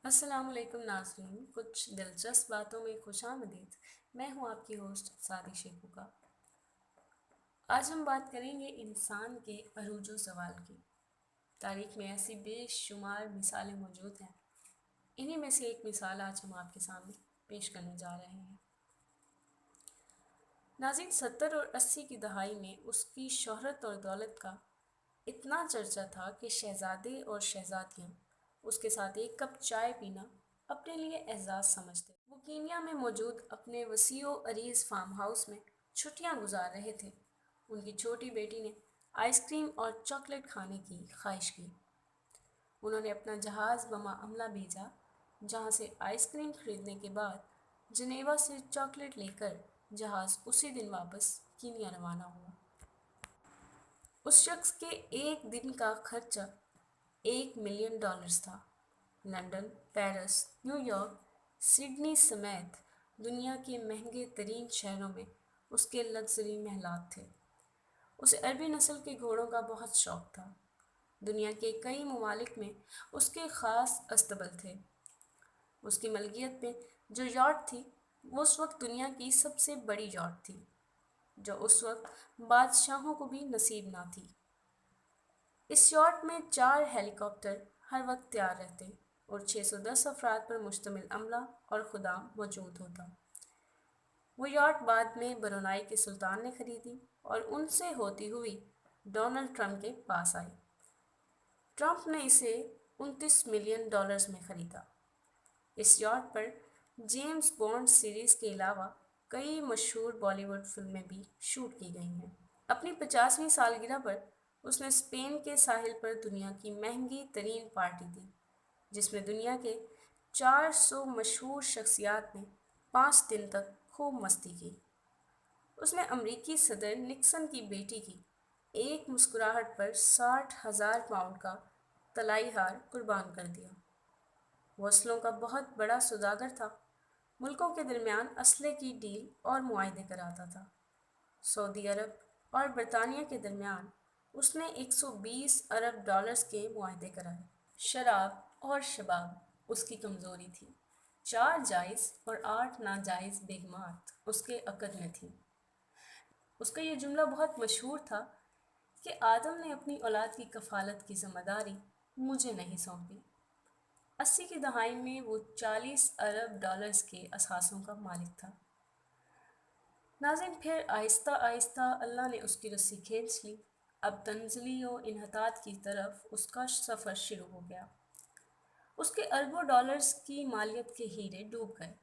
अस्सलाम वालेकुम नाज़रीन, कुछ दिलचस्प बातों में खुशामदीद। मैं हूँ आपकी होस्ट सादी शेखू का। आज हम बात करेंगे इंसान के अरूज व ज़वाल की। तारीख में ऐसी बेशुमार मिसालें मौजूद हैं। इन्हीं में से एक मिसाल आज हम आपके सामने पेश करने जा रहे हैं। नाज़रीन, 70 और 80 की दहाई में उसकी शोहरत और दौलत का इतना चर्चा था कि शहजादे और शहजादियाँ उसके साथ एक कप चाय पीना अपने लिए एजाज़ समझते। वो कीनिया में मौजूद अपने वसीओ अरीज़ फार्म हाउस में छुट्टियां गुजार रहे थे। उनकी छोटी बेटी ने आइसक्रीम और चॉकलेट खाने की ख्वाहिश की। उन्होंने अपना जहाज़ बमा अमला भेजा, जहाँ से आइसक्रीम खरीदने के बाद जनेवा से चॉकलेट लेकर जहाज़ उसी दिन वापस कीनिया रवाना हुआ। उस शख्स के एक दिन का खर्चा $1 मिलियन था। लंदन, पेरिस, न्यूयॉर्क, सिडनी समेत दुनिया के महंगे तरीन शहरों में उसके लग्जरी महलात थे। उसे अरबी नस्ल के घोड़ों का बहुत शौक था। दुनिया के कई ममालिक में उसके ख़ास अस्तबल थे। उसकी मलकियत में जो यॉट थी वो उस वक्त दुनिया की सबसे बड़ी यॉट थी, जो उस वक्त बादशाहों को भी नसीब ना थी। इस यॉट में 4 हेलीकॉप्टर हर वक्त तैयार रहते और 610 अफराद पर मुश्तमिल अमला और खुदाम मौजूद होता। वो यॉट बाद में ब्रुनाई के सुल्तान ने खरीदी और उनसे होती हुई डोनाल्ड ट्रंप के पास आई। ट्रंप ने इसे $29 मिलियन में खरीदा। इस यॉट पर जेम्स बॉन्ड सीरीज़ के अलावा कई मशहूर बॉलीवुड फिल्में भी शूट की गई हैं। अपनी 50वीं सालगिरह पर उसने स्पेन के साहिल पर दुनिया की महंगी तरीन पार्टी दी, जिसमें दुनिया के 400 मशहूर शख्सियात ने 5 दिन तक खूब मस्ती की। उसने अमरीकी सदर निक्सन की बेटी की एक मुस्कुराहट पर 60,000 पाउंड का तलाई हार कुर्बान कर दिया। वो असलों का बहुत बड़ा सौदागर था। मुल्कों के दरमियान असले की डील और मुआहदे कराता था। सऊदी अरब और बरतानिया के दरमियान उसने 120 अरब डॉलर्स के मुआहदे कराए। शराब और शबाब उसकी कमज़ोरी थी। 4 जायज़ और 8 नाजायज़ बेगमात उसके अकद में थी। उसका ये जुमला बहुत मशहूर था कि आदम ने अपनी औलाद की कफ़ालत की ज़िम्मेदारी मुझे नहीं सौंपी। 80 की दहाई में वो 40 अरब डॉलर्स के असासों का मालिक था। नाज़रीन, फिर आहिस्ता आहिस्ता अल्लाह ने उसकी रस्सी खींच ली। अब तंज़ली और इन्हतात की तरफ उसका सफ़र शुरू हो गया। उसके अरबों डॉलर्स की मालियत के हीरे डूब गए।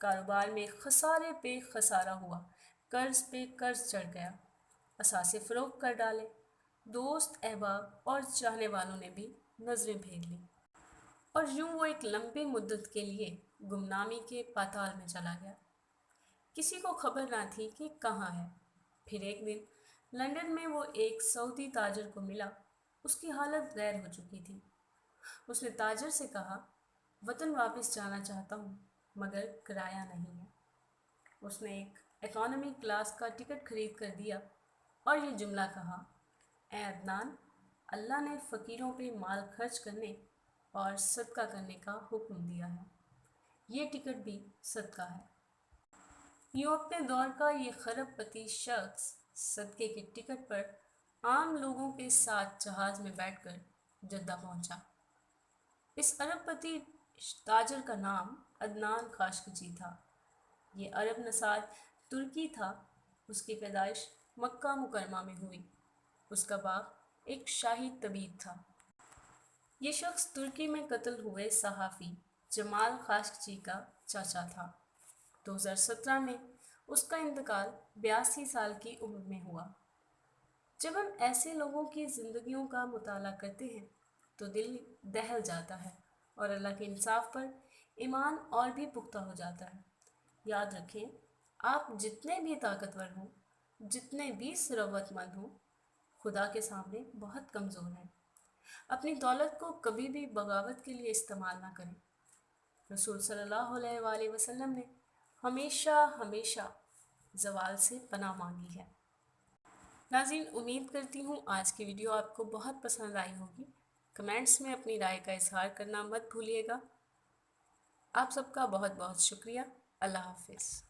कारोबार में खसारे पे खसारा हुआ, कर्ज पे कर्ज चढ़ गया, असासे फ़रोख्त कर डाले। दोस्त, अहबाब और चाहने वालों ने भी नज़रें फेर ली और यूं वो एक लंबी मुद्दत के लिए गुमनामी के पाताल में चला गया। किसी को खबर ना थी कि कहाँ है। फिर एक दिन लंदन में वो एक सऊदी ताजर को मिला। उसकी हालत गैर हो चुकी थी। उसने ताजर से कहा, वतन वापस जाना चाहता हूँ, मगर किराया नहीं है। उसने एक इकॉनमी क्लास का टिकट खरीद कर दिया और ये जुमला कहा, ए अदनान, अल्लाह ने फ़कीरों पे माल खर्च करने और सदका करने का हुक्म दिया है। ये टिकट भी सदका है। यूं अपने दौर का ये खरबपति शख्स सदके के टिकट पर आम लोगों के साथ जहाज़ में बैठकर जद्दा पहुंचा। इस अरबपति ताजर का नाम अदनान खाशकजी था। ये अरब नसाद तुर्की था। उसकी पैदाइश मक्का मुकरमा में हुई। उसका बाप एक शाही तबीब था। ये शख्स तुर्की में कत्ल हुए सहाफ़ी जमाल खाशकजी का चाचा था। 2017 में उसका इंतकाल 82 साल की उम्र में हुआ। जब हम ऐसे लोगों की ज़िंदगियों का मुताला करते हैं तो दिल दहल जाता है और अल्लाह के इंसाफ पर ईमान और भी पुख्ता हो जाता है। याद रखें, आप जितने भी ताकतवर हों, जितने भी सरवतमंद हों, खुदा के सामने बहुत कमज़ोर हैं। अपनी दौलत को कभी भी बगावत के लिए इस्तेमाल ना करें। रसूल सल्लल्लाहु अलैहि वसल्लम ने हमेशा हमेशा ज़वाल से पनाह मांगी है। नाज़रीन, उम्मीद करती हूँ आज की वीडियो आपको बहुत पसंद आई होगी। कमेंट्स में अपनी राय का इजहार करना मत भूलिएगा। آپ سب کا بہت بہت شکریہ۔ اللہ حافظ۔